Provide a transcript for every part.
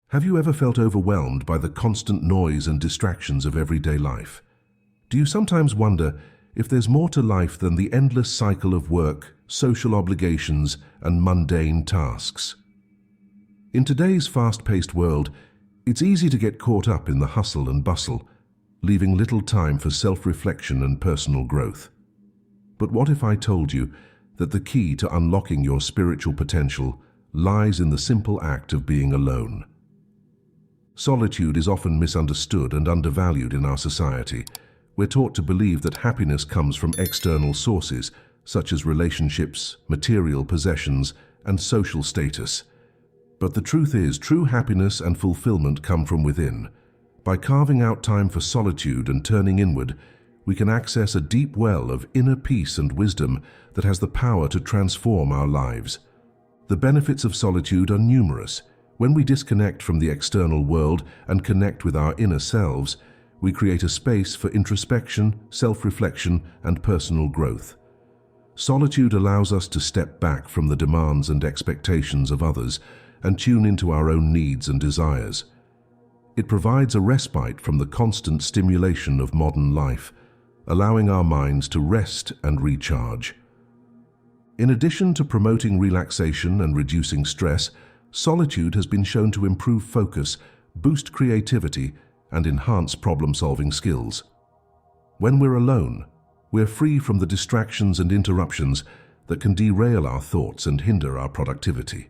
Have you ever felt overwhelmed by the constant noise and distractions of everyday life? Do you sometimes wonder if there's more to life than the endless cycle of work, social obligations, and mundane tasks? In today's fast-paced world, it's easy to get caught up in the hustle and bustle, leaving little time for self-reflection and personal growth. But what if I told you that the key to unlocking your spiritual potential lies in the simple act of being alone? Solitude is often misunderstood and undervalued in our society. We're taught to believe that happiness comes from external sources, such as relationships, material possessions, and social status. But the truth is, true happiness and fulfillment come from within. By carving out time for solitude and turning inward, we can access a deep well of inner peace and wisdom that has the power to transform our lives. The benefits of solitude are numerous. When we disconnect from the external world and connect with our inner selves, we create a space for introspection, self-reflection, and personal growth. Solitude allows us to step back from the demands and expectations of others and tune into our own needs and desires. It provides a respite from the constant stimulation of modern life, allowing our minds to rest and recharge. In addition to promoting relaxation and reducing stress, solitude has been shown to improve focus, boost creativity, and enhance problem-solving skills. When we're alone, we're free from the distractions and interruptions that can derail our thoughts and hinder our productivity.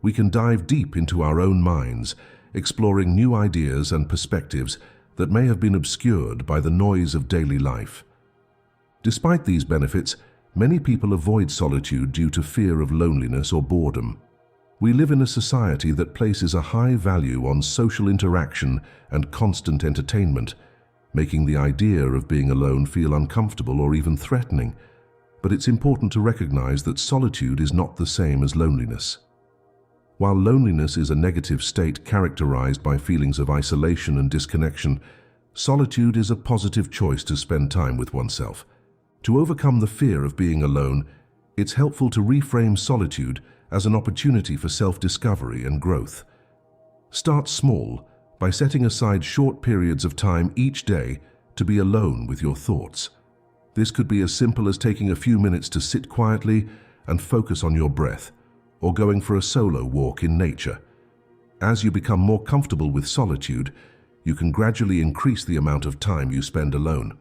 We can dive deep into our own minds, exploring new ideas and perspectives that may have been obscured by the noise of daily life. Despite these benefits, many people avoid solitude due to fear of loneliness or boredom. We live in a society that places a high value on social interaction and constant entertainment, making the idea of being alone feel uncomfortable or even threatening. But it's important to recognize that solitude is not the same as loneliness. While loneliness is a negative state characterized by feelings of isolation and disconnection, solitude is a positive choice to spend time with oneself. To overcome the fear of being alone, it's helpful to reframe solitude as an opportunity for self-discovery and growth. Start small by setting aside short periods of time each day to be alone with your thoughts. This could be as simple as taking a few minutes to sit quietly and focus on your breath, or going for a solo walk in nature. As you become more comfortable with solitude, you can gradually increase the amount of time you spend alone.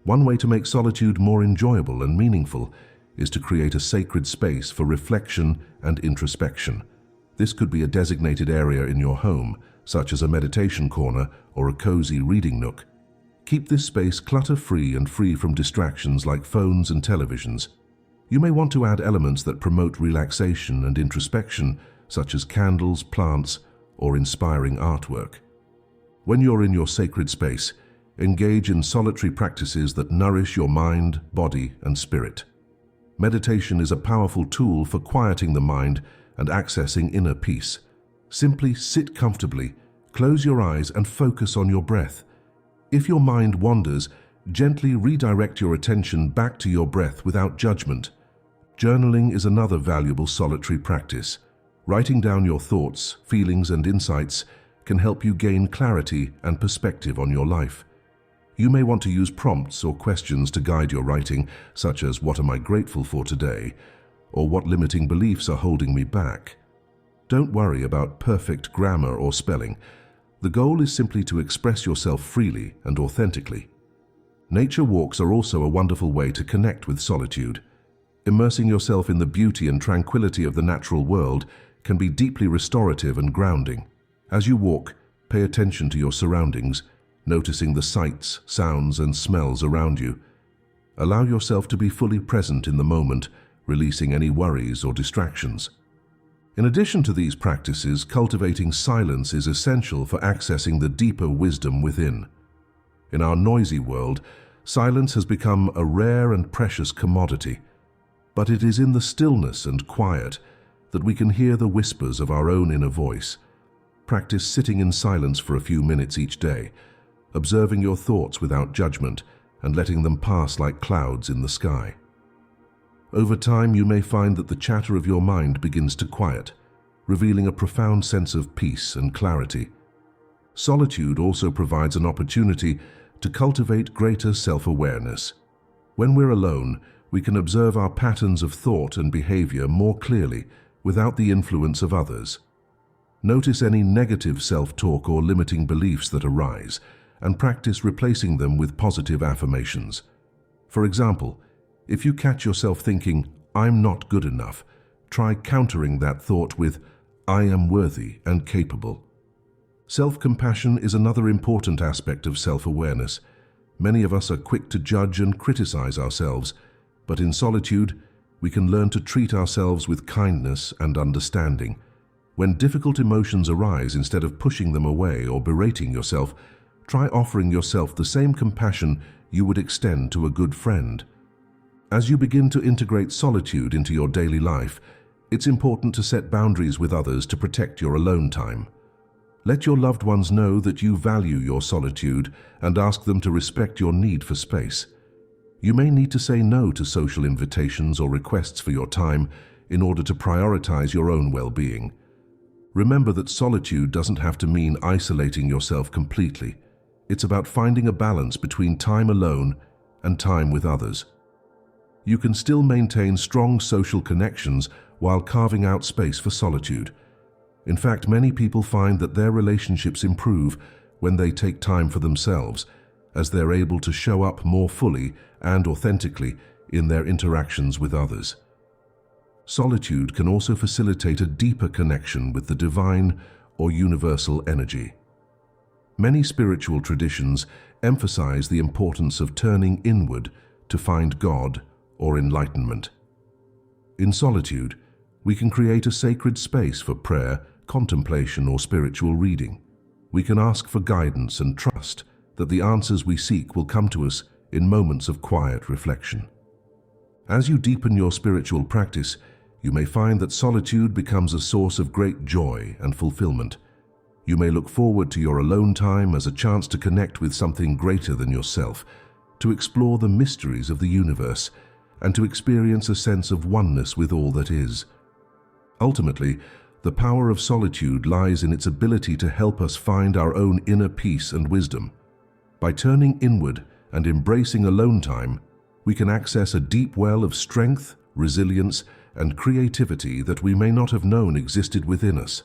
One way to make solitude more enjoyable and meaningful is to create a sacred space for reflection and introspection. This could be a designated area in your home, such as a meditation corner or a cozy reading nook. Keep this space clutter-free and free from distractions like phones and televisions. You may want to add elements that promote relaxation and introspection, such as candles, plants, or inspiring artwork. When you're in your sacred space, engage in solitary practices that nourish your mind, body, and spirit. Meditation is a powerful tool for quieting the mind and accessing inner peace. Simply sit comfortably, close your eyes, and focus on your breath. If your mind wanders, gently redirect your attention back to your breath without judgment. Journaling is another valuable solitary practice. Writing down your thoughts, feelings, and insights can help you gain clarity and perspective on your life. You may want to use prompts or questions to guide your writing, such as "What am I grateful for today?" or "What limiting beliefs are holding me back?" Don't worry about perfect grammar or spelling. The goal is simply to express yourself freely and authentically. Nature walks are also a wonderful way to connect with solitude. Immersing yourself in the beauty and tranquility of the natural world can be deeply restorative and grounding. As you walk, pay attention to your surroundings, noticing the sights, sounds, and smells around you. Allow yourself to be fully present in the moment, releasing any worries or distractions. In addition to these practices, cultivating silence is essential for accessing the deeper wisdom within. In our noisy world, silence has become a rare and precious commodity. But it is in the stillness and quiet that we can hear the whispers of our own inner voice. Practice sitting in silence for a few minutes each day, observing your thoughts without judgment and letting them pass like clouds in the sky. Over time, you may find that the chatter of your mind begins to quiet, revealing a profound sense of peace and clarity. Solitude also provides an opportunity to cultivate greater self-awareness. When we're alone, we can observe our patterns of thought and behavior more clearly without the influence of others. Notice any negative self-talk or limiting beliefs that arise, and practice replacing them with positive affirmations. For example, if you catch yourself thinking, "I'm not good enough," try countering that thought with, "I am worthy and capable." Self-compassion is another important aspect of self-awareness. Many of us are quick to judge and criticize ourselves, but in solitude, we can learn to treat ourselves with kindness and understanding. When difficult emotions arise, instead of pushing them away or berating yourself, try offering yourself the same compassion you would extend to a good friend. As you begin to integrate solitude into your daily life, it's important to set boundaries with others to protect your alone time. Let your loved ones know that you value your solitude and ask them to respect your need for space. You may need to say no to social invitations or requests for your time in order to prioritize your own well-being. Remember that solitude doesn't have to mean isolating yourself completely. It's about finding a balance between time alone and time with others. You can still maintain strong social connections while carving out space for solitude. In fact, many people find that their relationships improve when they take time for themselves, as they're able to show up more fully and authentically in their interactions with others. Solitude can also facilitate a deeper connection with the divine or universal energy. Many spiritual traditions emphasize the importance of turning inward to find God or enlightenment. In solitude, we can create a sacred space for prayer, contemplation, or spiritual reading. We can ask for guidance and trust that the answers we seek will come to us in moments of quiet reflection. As you deepen your spiritual practice, you may find that solitude becomes a source of great joy and fulfillment. You may look forward to your alone time as a chance to connect with something greater than yourself, to explore the mysteries of the universe, and to experience a sense of oneness with all that is. Ultimately, the power of solitude lies in its ability to help us find our own inner peace and wisdom. By turning inward and embracing alone time, we can access a deep well of strength, resilience, and creativity that we may not have known existed within us.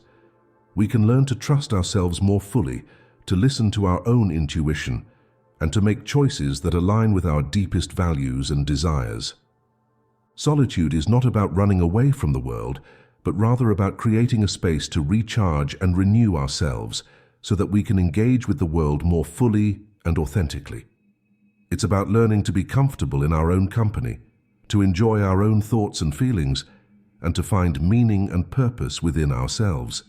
We can learn to trust ourselves more fully, to listen to our own intuition, and to make choices that align with our deepest values and desires. Solitude is not about running away from the world, but rather about creating a space to recharge and renew ourselves so that we can engage with the world more fully and authentically. It's about learning to be comfortable in our own company, to enjoy our own thoughts and feelings, and to find meaning and purpose within ourselves.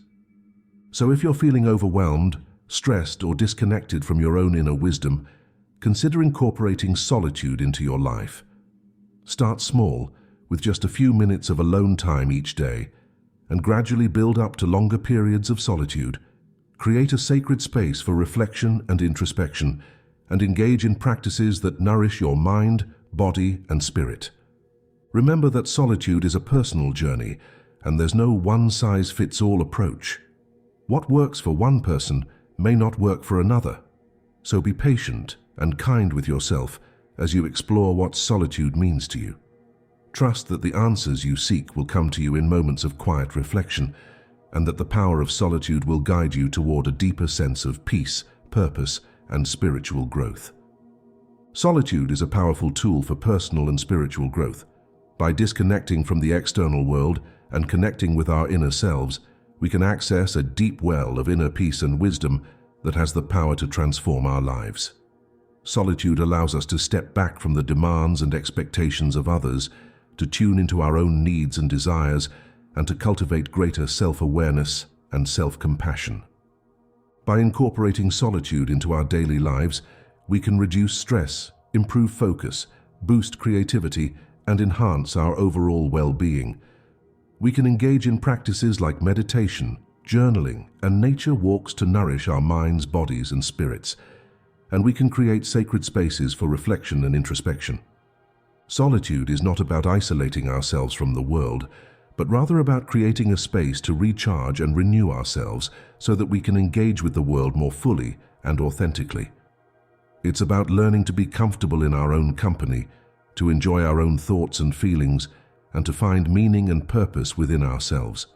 So if you're feeling overwhelmed, stressed, or disconnected from your own inner wisdom, consider incorporating solitude into your life. Start small, with just a few minutes of alone time each day, and gradually build up to longer periods of solitude. Create a sacred space for reflection and introspection, and engage in practices that nourish your mind, body, and spirit. Remember that solitude is a personal journey, and there's no one-size-fits-all approach. What works for one person may not work for another. So be patient and kind with yourself as you explore what solitude means to you. Trust that the answers you seek will come to you in moments of quiet reflection, and that the power of solitude will guide you toward a deeper sense of peace, purpose, and spiritual growth. Solitude is a powerful tool for personal and spiritual growth. By disconnecting from the external world and connecting with our inner selves, we can access a deep well of inner peace and wisdom that has the power to transform our lives. Solitude allows us to step back from the demands and expectations of others, to tune into our own needs and desires, and to cultivate greater self-awareness and self-compassion. By incorporating solitude into our daily lives, we can reduce stress, improve focus, boost creativity, and enhance our overall well-being. We can engage in practices like meditation, journaling, and nature walks to nourish our minds, bodies, and spirits. And we can create sacred spaces for reflection and introspection. Solitude is not about isolating ourselves from the world, but rather about creating a space to recharge and renew ourselves so that we can engage with the world more fully and authentically. It's about learning to be comfortable in our own company, to enjoy our own thoughts and feelings, and to find meaning and purpose within ourselves.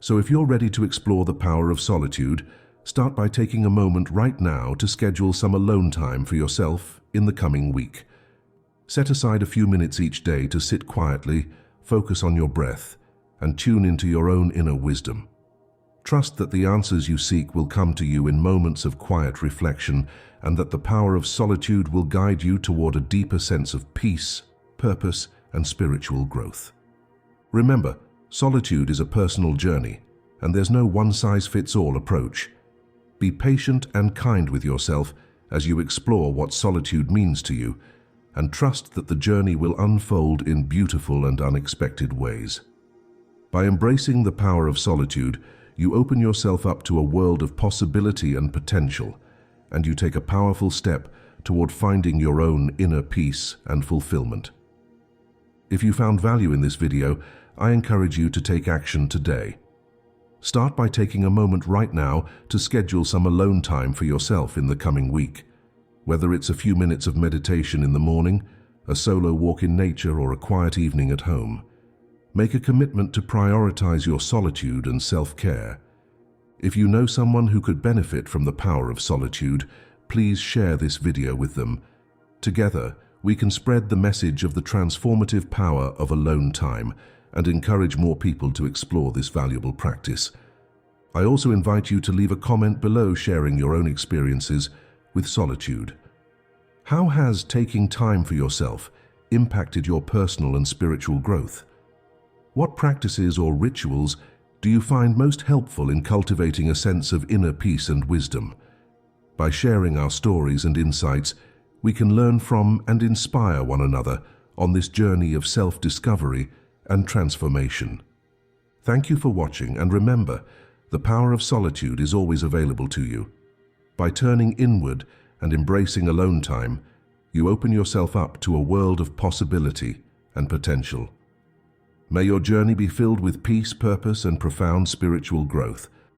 So if you're ready to explore the power of solitude, start by taking a moment right now to schedule some alone time for yourself in the coming week. Set aside a few minutes each day to sit quietly, focus on your breath, and tune into your own inner wisdom. Trust that the answers you seek will come to you in moments of quiet reflection, and that the power of solitude will guide you toward a deeper sense of peace, purpose, and spiritual growth. Remember, solitude is a personal journey, and there's no one-size-fits-all approach. Be patient and kind with yourself as you explore what solitude means to you, and trust that the journey will unfold in beautiful and unexpected ways. By embracing the power of solitude, you open yourself up to a world of possibility and potential, and you take a powerful step toward finding your own inner peace and fulfillment. If you found value in this video, I encourage you to take action today. Start by taking a moment right now to schedule some alone time for yourself in the coming week. Whether it's a few minutes of meditation in the morning, a solo walk in nature, or a quiet evening at home, make a commitment to prioritize your solitude and self-care. If you know someone who could benefit from the power of solitude, please share this video with them. Together, we can spread the message of the transformative power of alone time and encourage more people to explore this valuable practice. I also invite you to leave a comment below sharing your own experiences with solitude. How has taking time for yourself impacted your personal and spiritual growth? What practices or rituals do you find most helpful in cultivating a sense of inner peace and wisdom? By sharing our stories and insights, we can learn from and inspire one another on this journey of self-discovery and transformation. Thank you for watching, and remember, the power of solitude is always available to you. By turning inward and embracing alone time, you open yourself up to a world of possibility and potential. May your journey be filled with peace, purpose, and profound spiritual growth.